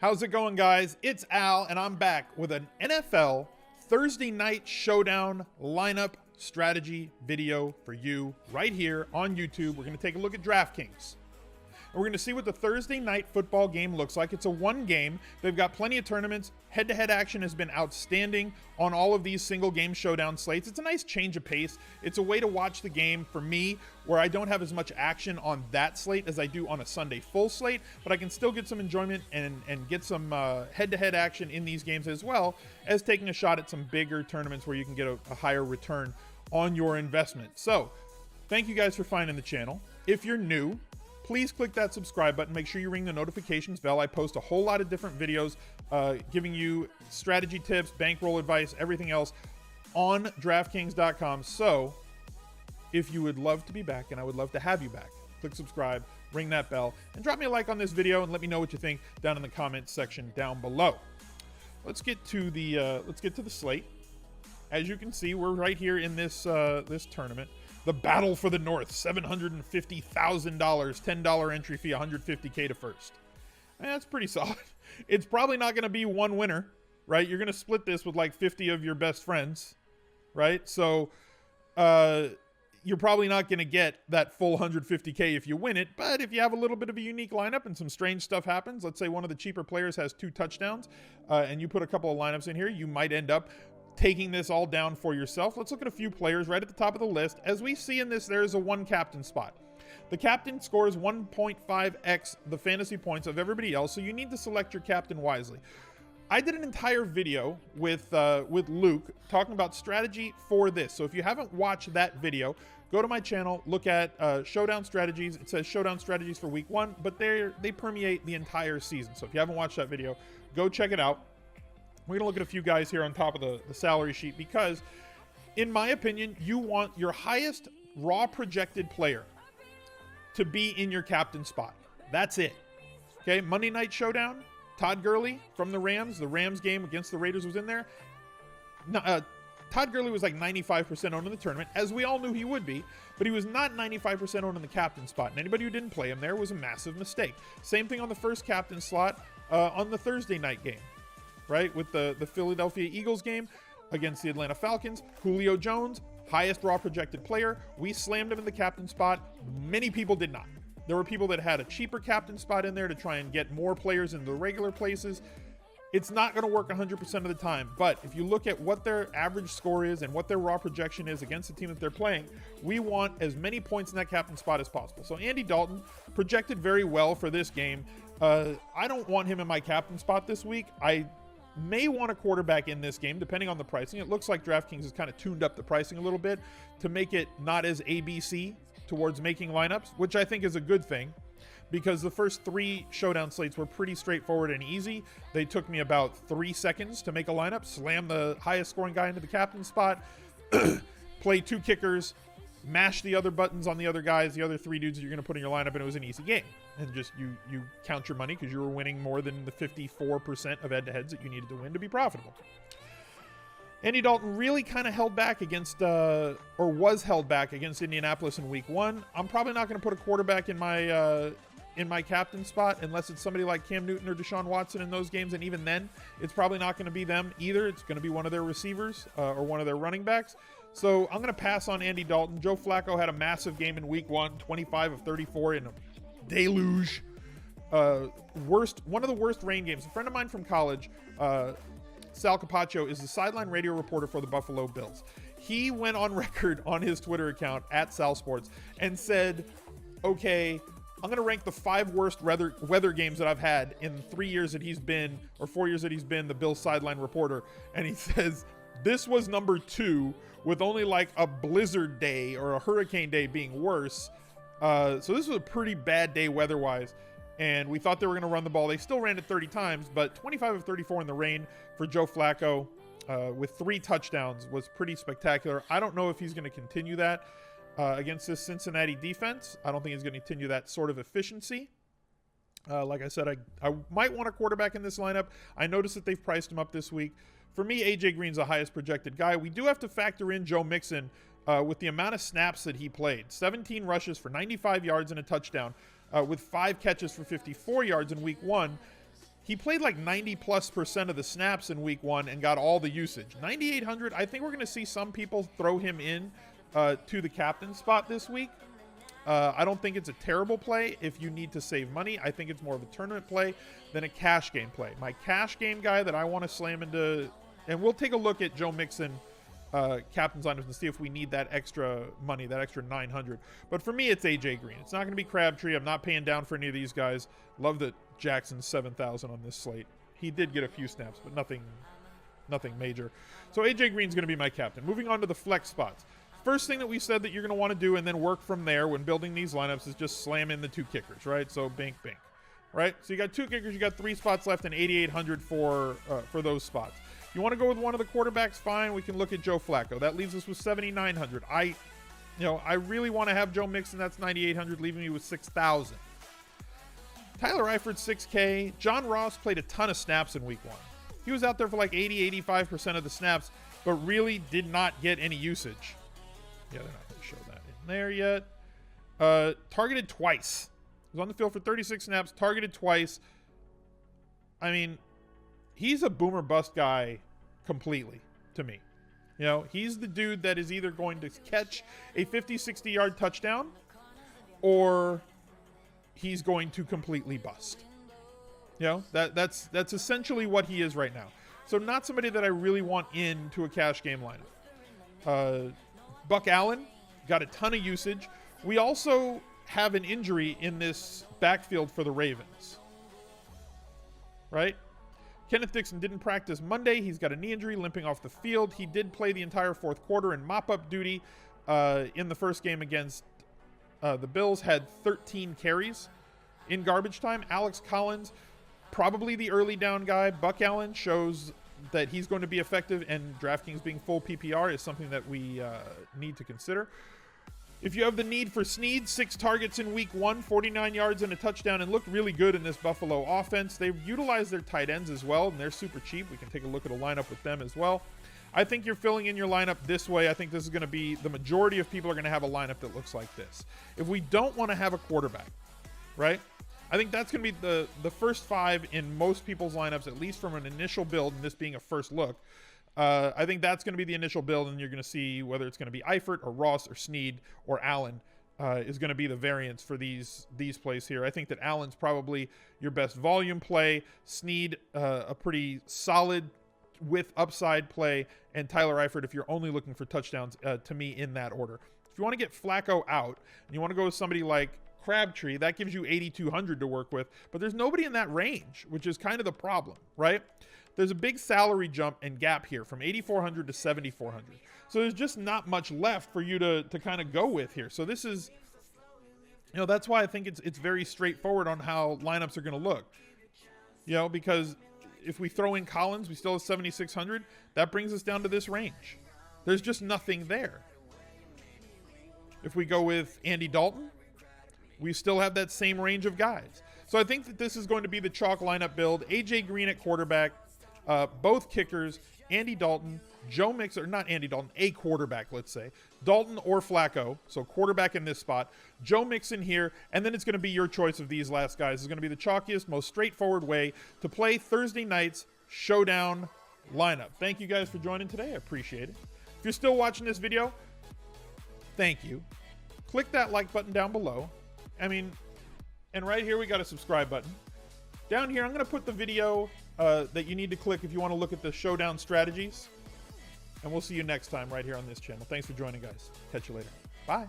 How's it going, guys? It's Al, and I'm back with an NFL Thursday night showdown lineup strategy video for you right here on YouTube. We're going to take a look at DraftKings. And we're going to see what the Thursday night football game looks like. It's a one game. They've got plenty of tournaments. Head-to-head action has been outstanding on all of these single game showdown slates. It's a nice change of pace. It's a way to watch the game for me where I don't have as much action on that slate as I do on a Sunday full slate, but I can still get some enjoyment and get some head-to-head action in these games, as well as taking a shot at some bigger tournaments where you can get a higher return on your investment. So thank you guys for finding the channel. If you're new, please click that subscribe button. Make sure you ring the notifications bell. I post a whole lot of different videos giving you strategy tips, bankroll advice, everything else on DraftKings.com. So if you would love to be back, and I would love to have you back, click subscribe, ring that bell, and drop me a like on this video and let me know what you think down in the comments section down below. Let's get to the slate. As you can see, we're right here in this this tournament. The Battle for the North, $750,000, $10 entry fee, $150K to first. That's pretty solid. It's probably not going to be one winner, right? You're going to split this with like 50 of your best friends, right? So you're probably not going to get that full $150K if you win it. But if you have a little bit of a unique lineup and some strange stuff happens, let's say one of the cheaper players has 2 touchdowns and you put a couple of lineups in here, you might end up taking this all down for yourself. Let's look at a few players right at the top of the list. As we see in this, there's a one captain spot. The captain scores 1.5x the fantasy points of everybody else, so you need to select your captain wisely. I did an entire video with Luke talking about strategy for this. So if you haven't watched that video, go to my channel, look at Showdown Strategies. It says Showdown Strategies for week 1, but they permeate the entire season. So if you haven't watched that video, go check it out. We're going to look at a few guys here on top of the salary sheet because, in my opinion, you want your highest raw projected player to be in your captain spot. That's it. Okay, Monday Night Showdown, Todd Gurley from the Rams. The Rams game against the Raiders was in there. Todd Gurley was like 95% owned in the tournament, as we all knew he would be, but he was not 95% owned in the captain spot. And anybody who didn't play him there was a massive mistake. Same thing on the first captain slot on the Thursday night game. Right, with the Philadelphia Eagles game against the Atlanta Falcons. Julio Jones, highest raw projected player. We slammed him in the captain spot. Many people did not. There were people that had a cheaper captain spot in there to try and get more players in the regular places. It's not going to work 100% of the time, but if you look at what their average score is and what their raw projection is against the team that they're playing, we want as many points in that captain spot as possible. So Andy Dalton projected very well for this game. I don't want him in my captain spot this week. I may want a quarterback in this game, depending on the pricing. It looks like DraftKings has kind of tuned up the pricing a little bit to make it not as ABC towards making lineups, which I think is a good thing because the first 3 showdown slates were pretty straightforward and easy. They took me about 3 seconds to make a lineup, slam the highest scoring guy into the captain spot, play 2 kickers, mash the other buttons on the other guys, the other 3 dudes that you're going to put in your lineup, and it was an easy game. And just you count your money because you were winning more than the 54% of head-to-heads that you needed to win to be profitable. Andy Dalton really kind of held back against, or was held back against Indianapolis in week 1. I'm probably not going to put a quarterback in my captain spot unless it's somebody like Cam Newton or Deshaun Watson in those games, and even then, it's probably not going to be them either. It's going to be one of their receivers or one of their running backs. So I'm going to pass on Andy Dalton. Joe Flacco had a massive game in week 1, 25 of 34 in a deluge. One of the worst rain games. A friend of mine from college, Sal Capaccio, is the sideline radio reporter for the Buffalo Bills. He went on record on his Twitter account at Sal Sports and said, okay, I'm going to rank the 5 worst weather games that I've had in 3 years that he's been, or 4 years that he's been the Bills sideline reporter. And he says, this was number 2 with only like a blizzard day or a hurricane day being worse. So this was a pretty bad day weather-wise, and we thought they were going to run the ball. They still ran it 30 times, but 25 of 34 in the rain for Joe Flacco with 3 touchdowns was pretty spectacular. I don't know if he's going to continue that against this Cincinnati defense. I don't think he's going to continue that sort of efficiency. Like I said, I might want a quarterback in this lineup. I noticed that they've priced him up this week. For me, A.J. Green's the highest projected guy. We do have to factor in Joe Mixon with the amount of snaps that he played. 17 rushes for 95 yards and a touchdown with 5 catches for 54 yards in week 1. he played like 90+% of the snaps in week 1 and got all the usage. 9,800, I think we're going to see some people throw him in to the captain spot this week. I don't think it's a terrible play if you need to save money. I think it's more of a tournament play than a cash game play. My cash game guy that I want to slam into, and we'll take a look at Joe Mixon captain's lineups and see if we need that extra money, that extra 900. But for me, it's AJ Green. It's not going to be Crabtree. I'm not paying down for any of these guys. Love that Jackson's 7,000 on this slate. He did get a few snaps, but nothing major. So AJ Green's going to be my captain. Moving on to the flex spots. First thing that we said that you're going to want to do and then work from there when building these lineups is just slam in the 2 kickers, right? So bink, right? So you got 2 kickers, you got 3 spots left and 8,800 for those spots. You want to go with one of the quarterbacks, fine. We can look at Joe Flacco. That leaves us with 7,900. I really want to have Joe Mixon. That's 9,800, leaving me with 6,000. Tyler Eifert, 6K. John Ross played a ton of snaps in week 1. He was out there for like 85% of the snaps, but really did not get any usage. Yeah, they're not going to show that in there yet. Targeted twice. He was on the field for 36 snaps, targeted twice. I mean, he's a boomer bust guy completely to me. You know, he's the dude that is either going to catch a 50, 60-yard touchdown or he's going to completely bust. You know, that's essentially what he is right now. So not somebody that I really want into a cash game lineup. Buck Allen got a ton of usage. We also have an injury in this backfield for the Ravens, right? Kenneth Dixon didn't practice Monday. He's got a knee injury, limping off the field. He did play the entire 4th quarter in mop-up duty in the first game against the Bills, had 13 carries in garbage time. Alex Collins, probably the early down guy. Buck Allen shows that he's going to be effective, and DraftKings being full PPR is something that we need to consider. If you have the need for Snead, 6 targets in week 1, 49 yards and a touchdown, and looked really good in this Buffalo offense. They've utilized their tight ends as well, and they're super cheap. We can take a look at a lineup with them as well. I think you're filling in your lineup this way. I think this is going to be, the majority of people are going to have a lineup that looks like this. If we don't want to have a quarterback, right? I think that's going to be the first 5 in most people's lineups, at least from an initial build, and this being a first look. I think that's going to be the initial build, and you're going to see whether it's going to be Eifert or Ross or Snead or Allen is going to be the variance for these plays here. I think that Allen's probably your best volume play, Snead a pretty solid with upside play, and Tyler Eifert if you're only looking for touchdowns to me in that order. If you want to get Flacco out and you want to go with somebody like Crabtree, that gives you 8,200 to work with, but there's nobody in that range, which is kind of the problem, right? There's a big salary jump and gap here from 8,400 to 7,400. So there's just not much left for you to kind of go with here. So this is, that's why I think it's very straightforward on how lineups are going to look. Because if we throw in Collins, we still have 7,600. That brings us down to this range. There's just nothing there. If we go with Andy Dalton, we still have that same range of guys. So I think that this is going to be the chalk lineup build. AJ Green at quarterback, both kickers, Andy Dalton, Joe Mixon, or not Andy Dalton, a quarterback, let's say. Dalton or Flacco, so quarterback in this spot. Joe Mixon here, and then it's going to be your choice of these last guys. It's going to be the chalkiest, most straightforward way to play Thursday night's Showdown lineup. Thank you guys for joining today. I appreciate it. If you're still watching this video, thank you. Click that like button down below. And right here we got a subscribe button. Down here, I'm going to put the video that you need to click if you want to look at the Showdown strategies. And we'll see you next time right here on this channel. Thanks for joining, guys. Catch you later. Bye.